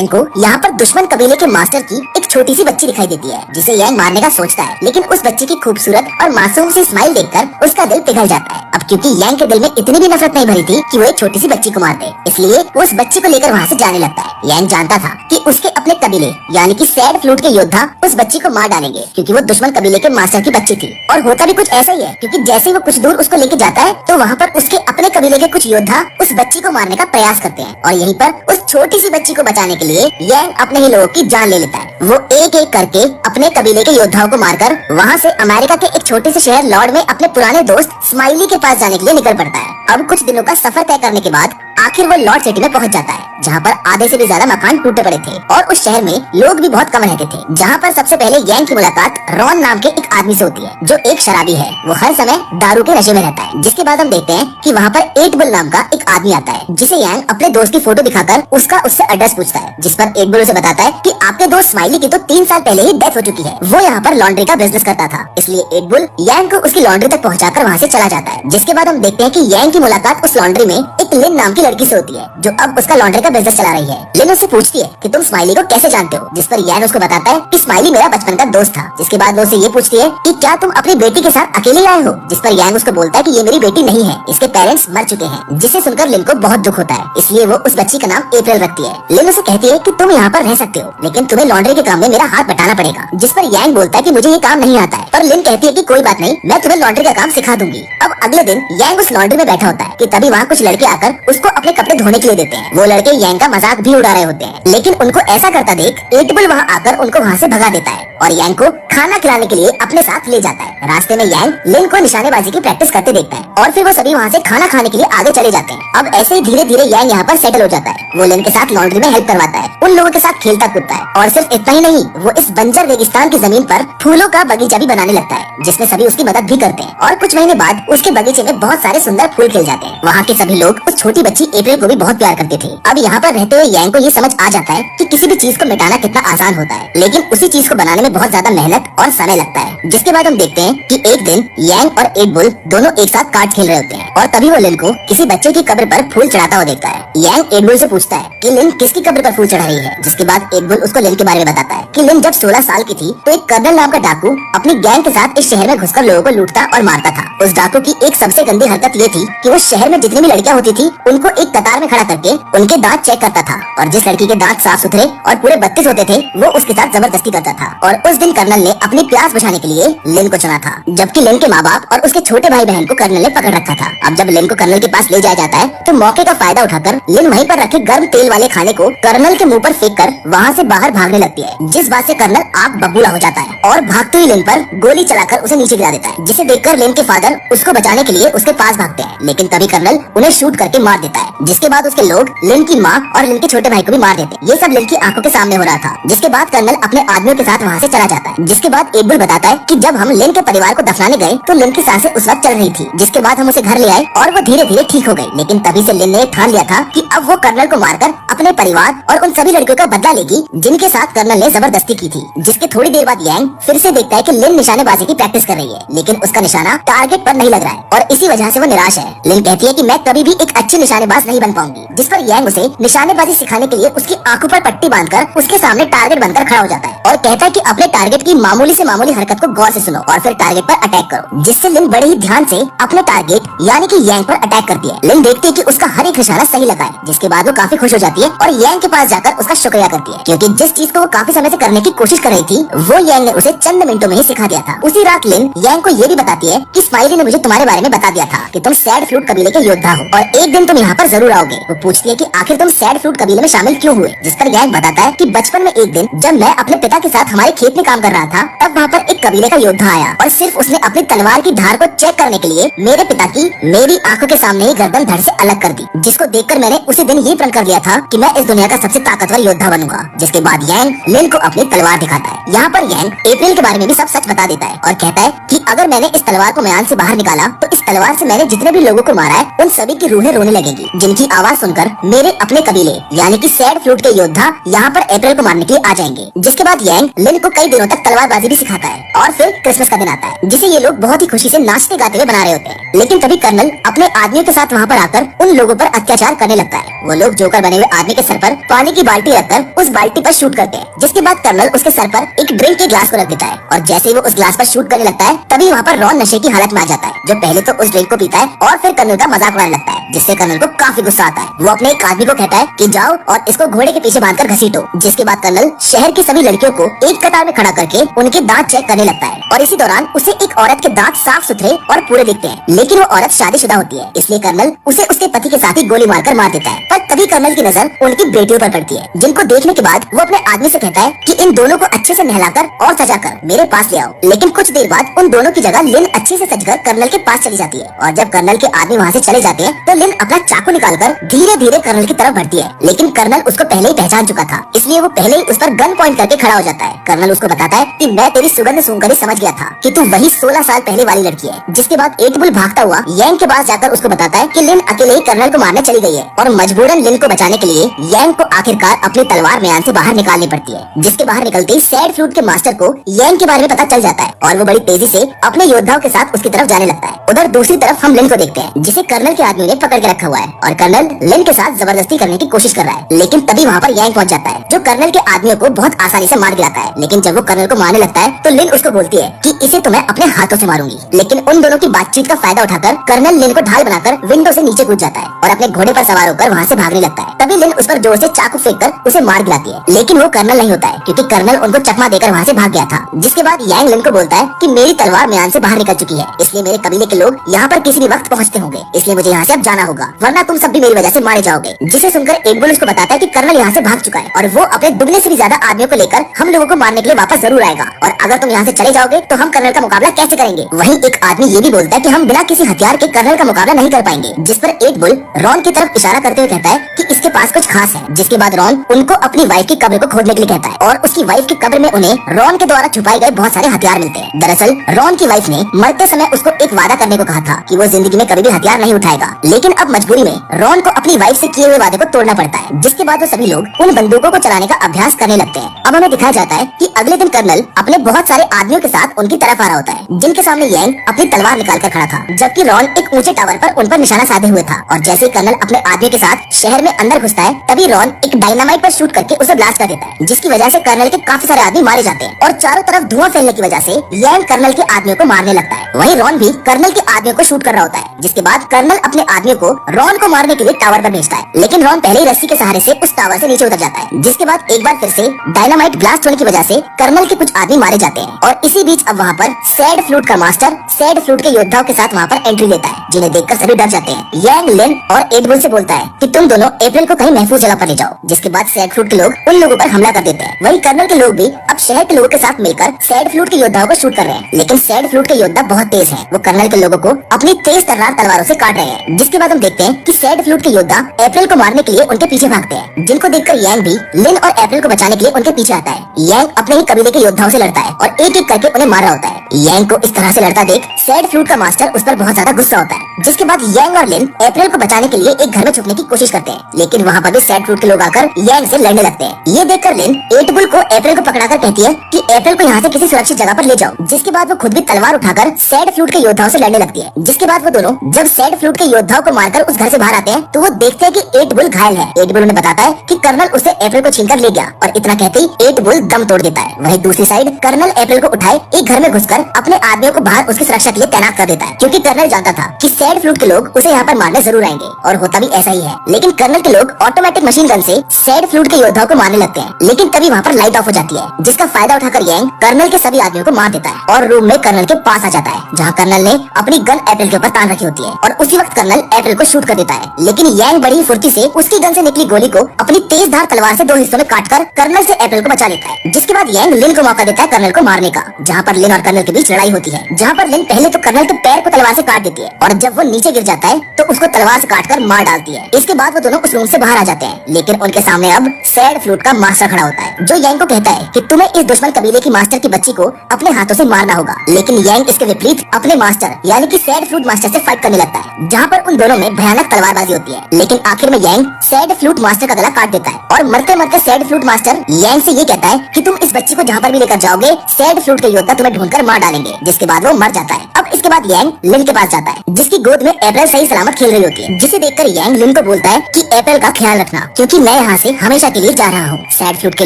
यांग को यहाँ पर दुश्मन कबीले के मास्टर की एक छोटी सी बच्ची दिखाई देती है, जिसे यांग मारने का सोचता है, लेकिन उस बच्ची की खूबसूरत और मासूम सी स्माइल देखकर उसका दिल पिघल जाता है। अब क्योंकि यांग के दिल में इतनी भी नफरत नहीं भरी थी कि वो एक छोटी सी बच्ची को मार दे, इसलिए वो उस बच्ची को लेकर वहाँ से जाने लगता है। यांग जानता था कि उसके अपने कबीले यानी कि सैड फ्लूट के योद्धा उस बच्ची को मार डालेंगे, क्योंकि वो दुश्मन कबीले के मास्टर की बच्ची थी। और होता भी कुछ ऐसा ही है, क्योंकि जैसे ही वो कुछ दूर उसको लेके जाता है तो वहाँ पर उसके अपने कबीले के कुछ योद्धा उस बच्ची को मारने का प्रयास करते हैं, और यहीं पर उस छोटी सी बच्ची को बचाने के लिए यांग अपने ही लोगों की जान ले लेता है। वो एक एक करके अपने कबीले के योद्धाओं को मारकर वहाँ से अमेरिका के एक छोटे से शहर लॉर्ड में अपने पुराने दोस्त स्माइली के पास जाने के लिए निकल पड़ता है। अब कुछ दिनों का सफर तय करने के बाद आखिर वो लॉर्ड सिटी में पहुंच जाता है, जहां पर आधे से भी ज्यादा मकान टूटे पड़े थे और उस शहर में लोग भी बहुत कम रहते थे। जहां पर सबसे पहले यांग की मुलाकात रॉन नाम के एक आदमी से होती है, जो एक शराबी है। वो हर समय दारू के नशे में रहता है। जिसके बाद हम देखते हैं कि वहां पर 8 बुल नाम का एक आदमी आता है, जिसे यांग अपने दोस्त की फोटो दिखाकर उससे एड्रेस पूछता है, जिस पर 8 बुल उसे बताता है कि आपके दोस्त स्माइली की तो 3 साल पहले ही डेथ हो चुकी है। वो यहाँ पर लॉन्ड्री का बिजनेस करता था, इसलिए 8 बुल यांग को उसकी लॉन्ड्री तक पहुँचाकर वहाँ से चला जाता है। जिसके बाद हम देखते हैं कि यांग की मुलाकात उस लॉन्ड्री में एक लिन नाम की लड़की से होती है, जो अब उसका लॉन्ड्री का बिजनेस चला रही है। लिन उससे पूछती है कि तुम स्माइली को कैसे जानते हो, जिस पर यांग उसको बताता है कि स्माइली मेरा बचपन का दोस्त था। जिसके बाद वो उससे ये पूछती है कि क्या तुम अपनी बेटी के साथ अकेले आए हो, जिस पर यांग उसको बोलता है कि ये मेरी बेटी नहीं है, इसके पेरेंट्स मर चुके हैं। जिसे सुनकर लिन को बहुत दुख होता है, इसलिए वो उस बच्ची का नाम अप्रैल रखती है। लिन उसे कहती है कि तुम यहाँ पर रह सकते हो, लेकिन तुम्हें लॉन्ड्री के काम में मेरा हाथ बटाना पड़ेगा। जिस पर यांग बोलता है कि मुझे ये काम नहीं आता है, पर लिन कहती है कि कोई बात नहीं, मैं तुम्हें लॉन्ड्री का काम सिखा दूंगी। अब अगले दिन यांग उस लॉन्ड्री में बैठा होता है कि तभी वहाँ कुछ लड़के आकर उसको अपने कपड़े धोने के लिए देते हैं। वो लड़के यांग का मजाक भी उड़ा रहे होते हैं, लेकिन उनको ऐसा करता देख 8 बुल वहाँ आकर उनको वहाँ से भगा देता है और यांग को खाना खिलाने के लिए अपने साथ ले जाता है। रास्ते में यांग लिन को निशानेबाजी की प्रैक्टिस करते देखता है और फिर वो सभी वहाँ से खाना खाने के लिए आगे चले जाते हैं। अब ऐसे ही धीरे धीरे यांग यहाँ पर सेटल हो जाता है। वो लिन के साथ लॉन्ड्री में हेल्प करवाता है, उन लोगों के साथ खेलता कूदता है, और सिर्फ इतना ही नहीं, वो इस बंजर रेगिस्तान की जमीन पर फूलों का बगीचा भी बनाने लगता है, जिसमें सभी उसकी मदद भी करते हैं। और कुछ महीने बाद उसके बगीचे में बहुत सारे सुंदर फूल खिल जाते हैं। वहाँ के सभी लोग उस छोटी बच्ची अप्रैल को भी बहुत प्यार करते थे। अब यहाँ पर रहते हुए यांग को ये समझ आ जाता है कि किसी भी चीज को मिटाना कितना आसान होता है, लेकिन उसी चीज को बनाने में बहुत ज्यादा मेहनत और समय लगता है। जिसके बाद हम देखते हैं कि एक दिन यांग और 8 बुल दोनों एक साथ कार्ड खेल रहे होते हैं, और तभी वो लिन को किसी बच्चे की कब्र पर फूल चढ़ाता हुआ देखता है। यांग 8 बुल से पूछता है कि लिन किसकी कब्र पर फूल चढ़ा रही है। जिसके बाद 8 बुल उसको लिन के बारे में बताता है कि लिन जब 16 साल की थी तो एक कर्नल नाम का डाकू अपनी गैंग के साथ इस शहर में घुसकर लोगों को लूटता और मारता था। उस डाकू की एक सबसे गंदी हरकत ये थी कि वो शहर में जितनी भी लड़कियां होती थी उनको एक कतार में खड़ा करके उनके दांत चेक करता था, और जिस लड़की के दांत साफ सुथरे और पूरे 32 होते थे वो उसके साथ जबरदस्ती करता था। और उस दिन कर्नल ने अपनी प्यास बुझाने के लिए लिन को चुना था, जबकि लिन के माँ बाप और उसके छोटे भाई बहन को कर्नल ने पकड़ रखा था। अब जब लिन को कर्नल के पास ले जाया जाता है तो मौके का फायदा उठाकर लिन वहीं पर रखे गर्म तेल वाले खाने को कर्नल के मुंह पर फेंक कर वहाँ से बाहर भागने लगती है, जिस बात से कर्नल आग बबूला हो जाता है और भागते हुए लिन पर गोली चलाकर उसे नीचे गिरा देता है। जिसे देखकर लिन के फादर उसको बचाने के लिए उसके पास भागते हैं, लेकिन तभी कर्नल उन्हें शूट करके मार देता है। जिसके बाद उसके लोग लिन की माँ और लिन के छोटे भाई को भी मार देते हैं। ये सब लिन की आंखों के सामने हो रहा था। जिसके बाद कर्नल अपने आदमियों के साथ वहाँ से चला जाता है। जिसके बाद 8 बुल बताता है कि जब हम लिन के परिवार को दफनाने गए तो लिन की सांसें उस वक्त चल रही थी। जिसके बाद हम उसे घर ले आए और वो धीरे धीरे ठीक हो गई, लेकिन तभी से लिन ने ठान लिया था कि अब वो कर्नल को मारकर अपने परिवार और उन सभी लड़कियों का बदला लेगी जिनके साथ कर्नल ने जबरदस्ती की थी। जिसके थोड़ी देर बाद यांग फिर से देखता है कि लिन निशानेबाजी की प्रैक्टिस कर रही है, लेकिन उसका निशाना टारगेट पर नहीं लग रहा है और इसी वजह से वो निराश है। लिन कहती है कि मैं कभी भी एक अच्छी निशानेबाज नहीं बन पाऊंगी। जिस पर यांग उसे निशानेबाजी सिखाने के लिए उसकी आंखों पर पट्टी बांधकर उसके सामने टारगेट बनकर खड़ा हो जाता है और कहता है कि अपने टारगेट की मामूली से मामूली हरकत को गौर से सुनो और फिर टारगेट पर अटैक करो। जिससे लिन बड़े ही ध्यान से अपने टारगेट यानी कि यांग पर अटैक करती है। लिन देखती है कि उसका हर एक निशाना सही लगा है, जिसके बाद वो काफी खुश हो जाती है और यांग के पास जाकर उसका शुक्रिया करती है, क्योंकि जिस चीज को वो काफी समय से करने की कोशिश कर रही थी वो यांग ने उसे चंद मिनटों में ही सिखा दिया था। उसी रात लिन यांग को ये भी बताती है कि स्माइली ने मुझे तुम्हारे बारे में बता दिया था कि तुम सैड फ्लूट कबीले के योद्धा हो और एक दिन तुम यहाँ पर जरूर आओगे। वो पूछती है कि आखिर तुम सैड फ्लूट कबीले में शामिल क्यों हुए। जिस पर यांग बताता है कि बचपन में एक दिन जब मैं अपने पिता के साथ हमारे खेत में काम कर रहा था तब वहाँ पर एक कबीले का योद्धा आया और सिर्फ उसने अपनी तलवार की धार को चेक करने के लिए मेरे पिता की मेरी आंखों के सामने ही गर्दन धड़ से अलग कर दी, जिसको देखकर मैंने उसी दिन ये प्रण कर लिया था कि मैं इस दुनिया का सबसे ताकतवर योद्धा बनूंगा। जिसके बाद यांग लिन को अपनी तलवार दिखाता है। यहाँ पर यांग अप्रैल के बारे में भी सब सच बता देता है और कहता है कि अगर मैंने इस तलवार को मैदान से बाहर निकाला तो इस तलवार से मैंने जितने भी लोगों को मारा है उन सभी की रूहें रोने लगेंगी, जिनकी आवाज सुनकर मेरे अपने कबीले यानी कि सैड फ्लूट के योद्धा यहाँ पर अप्रैल को मारने के लिए आ जाएंगे। जिसके बाद यांग लिन को कई दिनों तक तलवारबाजी भी सिखाता है और फिर क्रिसमस का दिन आता है जिसे ये लोग बहुत ही खुशी से नाचते गाते हुए बना रहे होते हैं। लेकिन तभी कर्नल अपने आदमियों के साथ वहाँ पर आकर उन लोगों पर अत्याचार करने लगता है। वो लोग जोकर बने हुए आदमी के सर पर पानी की बाल्टी रखकर उस बाल्टी पर शूट करते हैं, जिसके बाद कर्नल उसके सर पर एक ड्रिंक के ग्लास को रख देता है और जैसे ही वो उस ग्लास पर शूट करने लगता है तभी वहाँ पर रॉन नशे की हालत में आ जाता है, जो पहले तो उस ड्रिंक को पीता है और फिर कर्नल का मजाक उड़ाने लगता है, जिससे कर्नल को काफी गुस्सा आता है। वो अपने एक आदमी को कहता है कि जाओ और इसको घोड़े के पीछे बांधकर घसीटो, जिसके बाद कर्नल शहर की सभी लड़कियों को एक कतार में खड़ा करके उनके दांत चेक करने लगता है और इसी दौरान उसे एक औरत के दांत साफ सुथरे और पूरे दिखते हैं, लेकिन वो औरत शादीशुदा होती है, इसलिए कर्नल उसे उसके पति के साथ ही गोली मारकर मार देता है। पर तभी कर्नल की नजर उनकी बेटियों पर पड़ती है, जिनको देखने के बाद वो अपने आदमी से कहता है कि इन दोनों को अच्छे से नहलाकर और सजाकर मेरे पास ले आओ। लेकिन कुछ देर बाद उन दोनों की जगह लिन अच्छे से सजकर कर्नल के पास चली जाती है और जब कर्नल के आदमी वहाँ से चले जाते हैं तो लिन अपना चाकू निकालकर धीरे धीरे कर्नल की तरफ बढ़ती है, लेकिन कर्नल उसको पहले ही पहचान चुका था, इसलिए वो पहले ही उस पर गन पॉइंट करके खड़ा हो जाता है। कर्नल उसको बताता है कि मैं तेरी सुगंध सूंघकर ही समझ गया था कि तू वही 16 साल पहले वाली लड़की है। जिसके बाद एट बुल भागता हुआ यांग के पास जाकर उसको बताता है कि लिन अकेले ही कर्नल को मारने चली गई है और मजबूरन लिन को बचाने के लिए यांग को आखिरकार अपनी तलवार म्यान से बाहर निकालनी पड़ती है, जिसके बाहर निकलते ही सैड फ्रूट के मास्टर को यांग के बारे में पता चल जाता है और वो बड़ी तेजी से अपने योद्धाओं के साथ उसकी तरफ जाने लगता है। उधर दूसरी तरफ हम लिन को देखते हैं, जिसे कर्नल के आदमी ने पकड़ के रखा हुआ है और कर्नल लिन के साथ जबरदस्ती करने की कोशिश कर रहा है, लेकिन तभी वहाँ पर यांग पहुँच जाता है, जो कर्नल के आदमियों को बहुत आसानी से मार गिराता है। लेकिन जब वो कर्नल को मारने लगता है तो लिन उसको बोलती है कि इसे तो मैं अपने हाथों से मारूंगी, लेकिन उन दोनों की बातचीत का फायदा उठाकर कर्नल लिन को ढाल बनाकर विंडो से नीचे कूद जाता है और अपने घोड़े पर सवार होकर वहाँ से भागने लगता है। तभी लिन उस पर जोर से चाकू फेंककर उसे मार गिराती है, लेकिन वो कर्नल नहीं होता है क्योंकि कर्नल उनको चकमा देकर वहाँ से भाग गया था। जिसके बाद यांग लिन को बोलता है कि मेरी तलवार म्यान से बाहर निकल चुकी है, इसलिए मेरे कबीले के लोग यहाँ पर किसी भी वक्त पहुँचते होंगे, इसलिए मुझे यहाँ से अब जाना होगा, वरना तुम सब भी मेरी वजह से मारे जाओगे। जिसे सुनकर एटबुल उसको बताता है कि कर्नल यहाँ से भाग चुका है और वो अपने दुगने से भी ज्यादा आदमियों को लेकर हम लोगों को मारने के लिए वापस जरूर आएगा और अगर तुम यहाँ से चले जाओगे तो हम कर्नल का मुकाबला कैसे करेंगे। वहीं एक आदमी ये भी बोलता है कि हम बिना किसी हथियार के कर्नल का मुकाबला नहीं कर पाएंगे, जिस पर एटबुल रॉन की तरफ इशारा करते हुए कहता है कि इसके पास कुछ खास है। जिसके बाद रॉन उनको अपनी वाइफ की कब्र को खोदने के लिए कहता है और उसकी वाइफ की कब्र में उन्हें रॉन के द्वारा छुपाए गए बहुत सारे हथियार मिलते हैं। दरअसल रॉन की वाइफ ने मरते समय उसको एक वादा करने को कहा था कि वो जिंदगी में कभी भी हथियार नहीं उठाएगा, लेकिन अब मजबूरी में रॉन को अपनी वाइफ से किए हुए वादे को तोड़ना पड़ता है। जिसके बाद वो सभी लोग उन बंदूकों को चलाने का अभ्यास करने लगते हैं। अब हमें दिखाया जाता है कि अगले दिन कर्नल अपने बहुत सारे आदमियों के साथ उनकी तरफ आ रहा होता है, जिनके सामने यांग अपनी तलवार निकाल कर खड़ा था, जबकि रॉन एक ऊंचे टावर पर उन पर निशाना साधे हुए था। और जैसे ही कर्नल अपने आदमियों के साथ शहर में अंदर घुसता है तभी रॉन एक डायनामाइट पर शूट करके उसे ब्लास्ट कर देता है, जिसकी वजह से कर्नल के काफी सारे आदमी मारे जाते हैं और चारों तरफ धुआं फैलने की वजह से यांग कर्नल के आदमियों को मारने लगता है। वहीं रॉन भी कर्नल के आदमियों को शूट कर रहा होता है, जिसके बाद कर्नल अपने आदमियों को रॉन को मारने के लिए टावर पर भेजता है, लेकिन रॉन पहले ही रस्सी के सहारे से उस टावर से नीचे उतर जाता है। जिसके बाद एक बार फिर से डायनामाइट ब्लास्ट होने की वजह से कर्नल के कुछ आदमी मारे जाते हैं और इसी बीच अब वहाँ पर सैड फ्लूट का मास्टर सैड फ्लूट के योद्धाओं के साथ वहाँ पर एंट्री लेता है, जिन्हें देखकर सभी डर जाते हैं। यांग लिन और एटबुल से बोलता है कि तुम दोनों अप्रैल को कहीं महफूज जगह पर ले जाओ। जिसके बाद सैड फ्लूट के लोग उन लोगों पर हमला कर देते हैं। वहीं कर्नल के लोग भी अब शहर के लोगों के साथ मिलकर सैड फ्लूट के योद्धाओं को शूट कर रहे हैं, लेकिन सैड फ्लूट के योद्धा बहुत तेज हैं। वो कर्नल के लोगों को अपनी तेज तर्रार तलवारों से काट रहे हैं। जिसके बाद हम देखते हैं कि सैड फ्लूट के योद्धा अप्रैल को मारने के लिए उनके पीछे भागते हैं, जिनको देखकर यांग भी लिन और अप्रैल को बचाने के लिए उनके पीछे आता है। यांग अपने ही कबीले के योद्धाओं से लड़ता है और एक एक करके उन्हें मार रहा होता है। यांग को इस तरह से लड़ता देख सैड फ्लूट का मास्टर उस पर बहुत ज्यादा गुस्सा होता है। जिसके बाद यांग और लिन अप्रैल को बचाने के लिए एक घर में छुपने की कोशिश करते हैं, लेकिन वहाँ पर भी सैड फ्लूट के लोग आकर यांग से लड़ने लगते हैं। ये देखकर लिन एटबुल को अप्रैल को पकड़ाकर कहती है कि अप्रैल को यहाँ से किसी सुरक्षित जगह पर ले जाओ। जिसके बाद वो खुद भी तलवार उठाकर सैड फ्लूट के योद्धाओं से लड़ने लगती है। जिसके बाद वो दोनों जब सैड फ्लूट के योद्धाओं को मारकर उस घर से बाहर आते हैं तो वो देखते हैं कि एटबुल घायल है। एटबुल उन्हें बताता है कि कर्नल उसे अप्रैल को छीनकर ले गया और इतना कहते ही एटबुल दम तोड़ देता है। वहीं दूसरी साइड कर्नल अप्रैल को उठाए एक घर में घुसकर अपने आदमियों को बाहर उसकी सुरक्षा के लिए तैनात कर देता है, क्योंकि कर्नल जानता था कि सैड फ्लूट के लोग उसे यहाँ पर मारने जरूर आएंगे और होता भी ऐसा ही है। लेकिन कर्नल के लोग ऑटोमेटिक मशीन गन से सैड फ्लूट के योद्धाओं को मारने लगते हैं, लेकिन तभी वहाँ पर लाइट ऑफ हो जाती है, जिसका फायदा उठाकर यांग कर्नल के सभी आदमियों को मार देता है और रूम में कर्नल के पास आ जाता है, जहाँ कर्नल ने अपनी गन अप्रैल के ऊपर तान रखी होती है और उसी वक्त कर्नल अप्रैल को शूट कर देता है। लेकिन यांग बड़ी ही फुर्ती से उसकी गन से निकली गोली को अपनी तेज धार तलवार से दो हिस्सों में काटकर कर्नल से अप्रैल को बचा लेता है। जिसके बाद यांग लिन को मौका देता है कर्नल को मारने का, जहाँ पर लिन और कर्नल के बीच लड़ाई होती है, जहाँ पर लिन पहले तो कर्नल के पैर को तलवार से काट देती है और जब वो नीचे गिर जाता है तो उसको तलवार से काटकर मार डालती है। इसके बाद वो दोनों उस रूम से बाहर आ जाते हैं, लेकिन उनके सामने अब सैड फ्लूट का मास्टर खड़ा होता है, जो यांग को कहता है कि तुम्हें इस दुश्मन कबीले की मास्टर की बच्ची को अपने हाथों से मारना होगा। लेकिन यांग इसके विपरीत अपने मास्टर यानी कि सैड फ्लूट मास्टर से फाइट करने लगता है, जहाँ पर उन दोनों में भयानक तलवारबाजी होती है। लेकिन आखिर में यांग सैड फ्लूट मास्टर का गला काट देता है और मरते मरते सैड फ्लूट मास्टर यांग से ये कहता है कि तुम इस बच्ची को जहाँ पर भी लेकर जाओगे सैड फ्लूट के योद्धा तुम्हें ढूंढकर मार डालेंगे। जिसके बाद वो मर जाता है। अब इसके बाद यांग लिन के पास जाता है, जिसकी गोद में अप्रैल सही सलामत खेल रही होती है, जिसे देखकर यांग लिन को बोलता है कि अप्रैल का ख्याल रखना, क्योंकि मैं यहाँ से हमेशा के लिए जा रहा हूँ। सैड फ्लूट के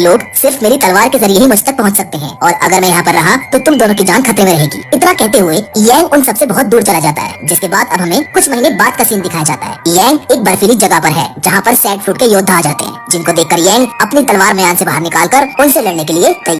लोग सिर्फ मेरी तलवार के जरिए ही मुझ तक पहुँच सकते हैं और अगर मैं यहाँ पर रहा तो तुम दोनों की जान खतरे में रहेगी। इतना कहते हुए यांग उन सबसे बहुत दूर चला जाता है। जिसके बाद अब हमें कुछ महीने बाद का सीन दिखाया जाता है। यांग एक बर्फीली जगह पर है, जहाँ पर सैड फ्लूट के योद्धा आ जाते हैं, जिनको देखकर यांग अपनी तलवार म्यान से बाहर निकालकर उनसे लड़ने के लिए